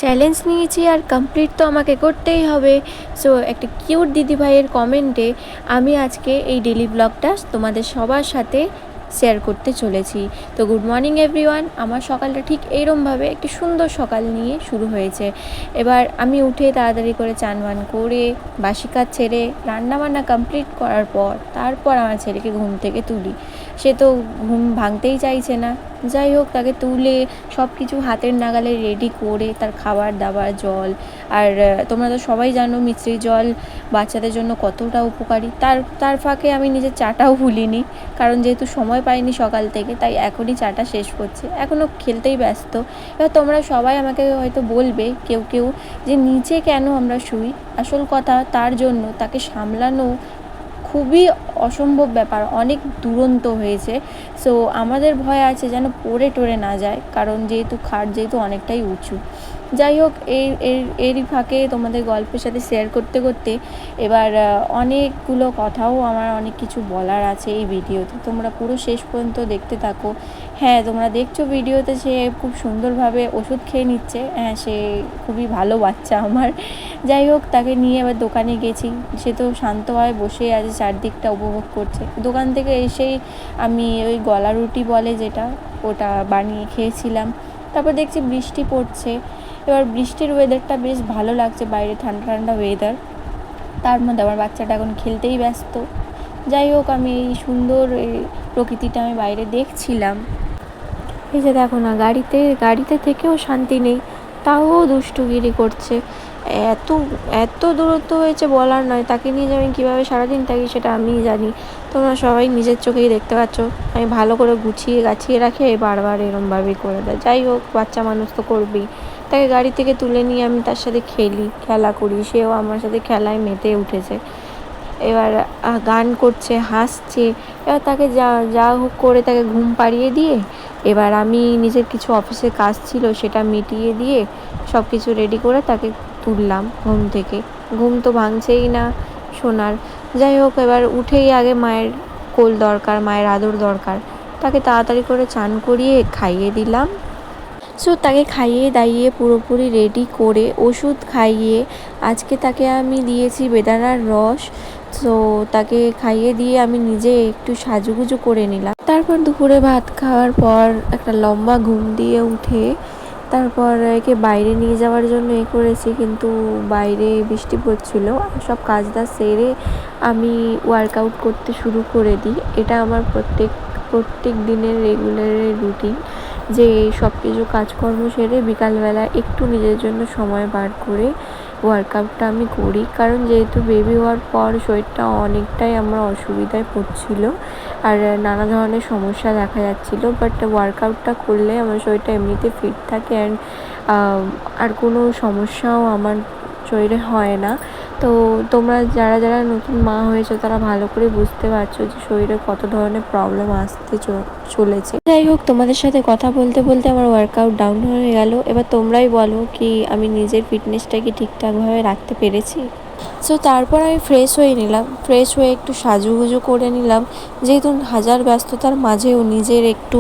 Challenge নিয়েছি আর complete তো আমাকে করতেই হবে। সো একটা কিউট দিদিভাইয়ের কমেন্টে আমি আজকে এই ডেলি ব্লগটা তোমাদের সবার সাথে শেয়ার করতে চলেছি। তো গুড মর্নিং এভরিওয়ান। আমার সকালটা ঠিক এইরমভাবে একটি সুন্দর সকাল নিয়ে শুরু হয়েছে। এবার আমি উঠে তাড়াতাড়ি করে চান বান করে বাসি কাজ ছেড়ে রান্নাবান্না কমপ্লিট করার পর তারপর আমার ছেলেকে ঘুম থেকে তুলি। সে তো ঘুম ভাঙতেই চাইছে না। যাই হোক, তাকে তুলে সব কিছু হাতের নাগালে রেডি করে তার খাবার দাবার জল আর তোমরা তো সবাই জানো মিছরি জল বাচ্চাদের জন্য কতটা উপকারী। তার ফাঁকে আমি নিজের চাটাও ভুলিনি, কারণ যেহেতু সময় পাইনি সকাল থেকে, তাই এখনই চাটা শেষ করছে। এখনও খেলতেই ব্যস্ত। এবার তোমরা সবাই আমাকে হয়তো বলবে কেউ কেউ যে নিচে কেন আমরা শুই। আসল কথা, তার জন্য তাকে সামলানো খুবই অসম্ভব ব্যাপার, অনেক দুরন্ত হয়েছে। সো আমাদের ভয় আছে যেন পড়ে টরে না যায়, কারণ যেহেতু খাট যেহেতু অনেকটাই উঁচু। যাই হোক, এরই ফাঁকে তোমাদের গল্পের সাথে শেয়ার করতে করতে এবার অনেকগুলো কথাও আমার অনেক কিছু বলার আছে এই ভিডিওতে। তোমরা পুরো শেষ পর্যন্ত দেখতে থাকো। হ্যাঁ, তোমরা দেখছো ভিডিওতে সে খুব সুন্দরভাবে ওষুধ খেয়ে নিচ্ছে। হ্যাঁ, সে খুবই ভালো বাচ্চা আমার। যাই হোক, তাকে নিয়ে এবার দোকানে গেছি। সে তো শান্তভাবে বসে আছে, চারদিকটা উপভোগ করছে। দোকান থেকে এসেই আমি ওই গলা রুটি বলে যেটা, ওটা বানিয়ে খেয়েছিলাম। তারপর দেখছি বৃষ্টি পড়ছে। এবার বৃষ্টির ওয়েদারটা বেশ ভালো লাগছে, বাইরে ঠান্ডা ঠান্ডা ওয়েদার। তার মধ্যে আমার বাচ্চাটা এখন খেলতেই ব্যস্ত। যাই হোক, আমি এই সুন্দর প্রকৃতিটা আমি বাইরে দেখছিলাম। এই যে দেখো না, গাড়িতে থেকেও শান্তি নেই, তাও দুষ্টুগিরি করছে। এত এত দূরত্ব হয়েছে বলার নয়। তাকে নিয়ে যে আমি কীভাবে সারাদিন থাকি সেটা আমিই জানি। তোমরা সবাই নিজের চোখেই দেখতে পাচ্ছ। আমি ভালো করে গাছিয়ে রাখি, বারবার এরমভাবেই করে দেয়। যাই হোক, বাচ্চা মানুষ তো করবেই। তাকে গাড়ি থেকে তুলে নিয়ে আমি তার সাথে খেলা করি। সেও আমার সাথে খেলায় মেতে উঠেছে। এবার গান করছে, হাসছে। এবার তাকে যা হোক করে তাকে ঘুম পাড়িয়ে দিয়ে এবার আমি নিজের কিছু অফিসের কাজ ছিল সেটা মিটিয়ে দিয়ে সব কিছু রেডি করে তাকে তুললাম ঘুম থেকে। ঘুম তো ভাঙছেই না সোনার। যাই হোক, এবার উঠেই আগে মায়ের কোল দরকার, মায়ের আদর দরকার। তাকে তাড়াতাড়ি করে চান করিয়ে খাইয়ে দিলাম। সো তাকে খাইয়ে দাইয়ে পুরোপুরি রেডি করে ওষুধ খাইয়ে আজকে তাকে আমি দিয়েছি বেদানার রস। সো তাকে খাইয়ে দিয়ে আমি নিজে একটু সাজুগুজু করে নিলাম। তারপর দুপুরে ভাত খাওয়ার পর একটা লম্বা ঘুম দিয়ে উঠে তারপর একে বাইরে নিয়ে যাওয়ার জন্য করেছি, কিন্তু বাইরে বৃষ্টি পড়ছিল। সব কাজটা সেরে আমি ওয়ার্কআউট করতে শুরু করে দিই। এটা আমার প্রত্যেক দিনের রেগুলারের রুটিন, যে সব কিছু কাজকর্ম সেরে বিকালবেলা একটু নিজের জন্য সময় বার করে ওয়ার্কআউটটা আমি করি। কারণ যেহেতু বেবি হওয়ার পর শরীরটা অনেকটাই আমার অসুবিধায় পড়ছিল আর নানা ধরনের সমস্যা দেখা যাচ্ছিলো। বাট ওয়ার্কআউটটা করলে আমার শরীরটা এমনিতে ফিট থাকে অ্যান্ড আর কোনো সমস্যাও আমার শরীরে হয় না। তো তোমরা যারা নতুন মা হয়েছো তারা ভালো করে বুঝতে পারছো যে শরীরে কত ধরনের প্রবলেম আসতে চলেছে। যাই হোক, তোমাদের সাথে কথা বলতে বলতে আমার ওয়ার্কআউট ডাউন হয়ে গেল। এবার তোমরাই বলো কি আমি নিজের ফিটনেসটা কি ঠিকঠাকভাবে রাখতে পেরেছি? সো তারপর আমি ফ্রেশ হয়ে নিলাম। ফ্রেশ হয়ে একটু সাজুগুজু করে নিলাম, যেহেতু হাজার ব্যস্ততার মাঝেও নিজের একটু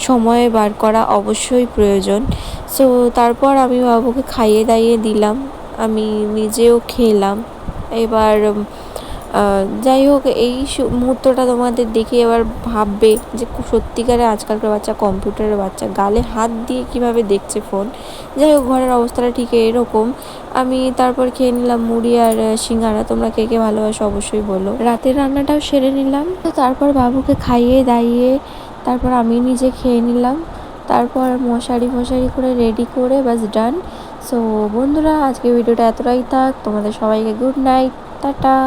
সময় বার করা অবশ্যই প্রয়োজন। সো তারপর আমি বাবুকে খাইয়ে দাইয়ে দিলাম, আমি নিজেও খেলাম। এবার যাই হোক, এই মুহূর্তটা তোমাদের দেখে এবার ভাববে যে সত্যিকারে আজকালকার বাচ্চা কম্পিউটারের বাচ্চা, গালে হাত দিয়ে কিভাবে দেখছে ফোন। যাই হোক, ঘরের অবস্থাটা ঠিক এরকম। আমি তারপর খেয়ে নিলাম মুড়ি আর সিঙ্গারা। তোমরা কে কে ভালোবাসো অবশ্যই বলো। রাতের রান্নাটাও সেরে নিলাম। তো তারপর বাবুকে খাইয়ে দাইয়ে তারপর আমি নিজে খেয়ে নিলাম। তারপর মশারি করে রেডি করে বাস ডান। সো বন্ধুরা, আজকে ভিডিওটা এতটাই থাক। তোমাদের সবাইকে গুড নাইট, টাটা।